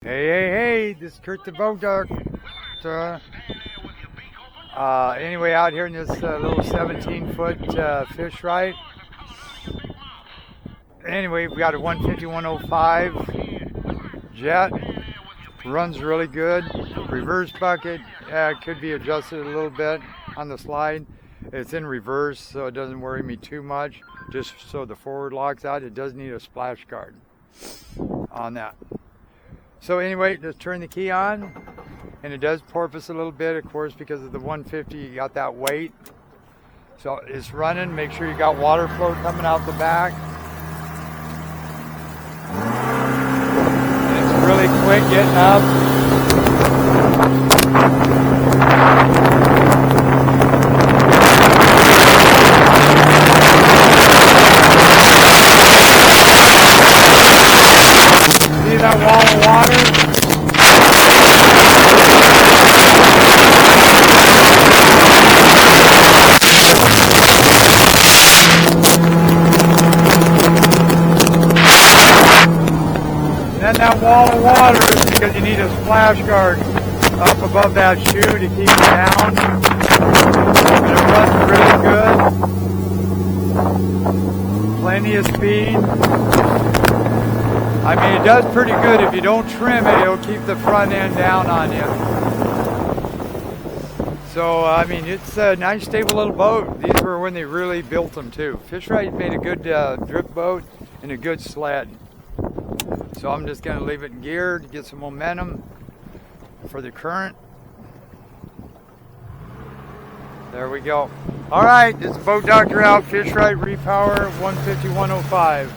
Hey, this is Kurt the Boat Doctor. Anyway, out here in this little 17-foot fish ride. Anyway, we got a 150-105 jet. Runs really good. Reverse bucket could be adjusted a little bit on the slide. It's in reverse, so it doesn't worry me too much. Just so the forward locks out, it does need a splash guard on that. So anyway, just turn the key on, and it does porpoise a little bit, of course, because of the 150, you got that weight. So it's running. Make sure you got water flow coming out the back. And it's really quick getting up. See that wall of water? And then that wall of water is because you need a splash guard up above that shoe to keep it down. And it runs really good. Plenty of speed. I mean, it does pretty good. If you don't trim it, it'll keep the front end down on you. So, I mean, it's a nice, stable little boat. These were when they really built them, too. Fishrite made a good drift boat and a good sled. So I'm just going to leave it in gear to get some momentum for the current. There we go. All right, this is Boat Doctor out. Fishrite Repower 150-105.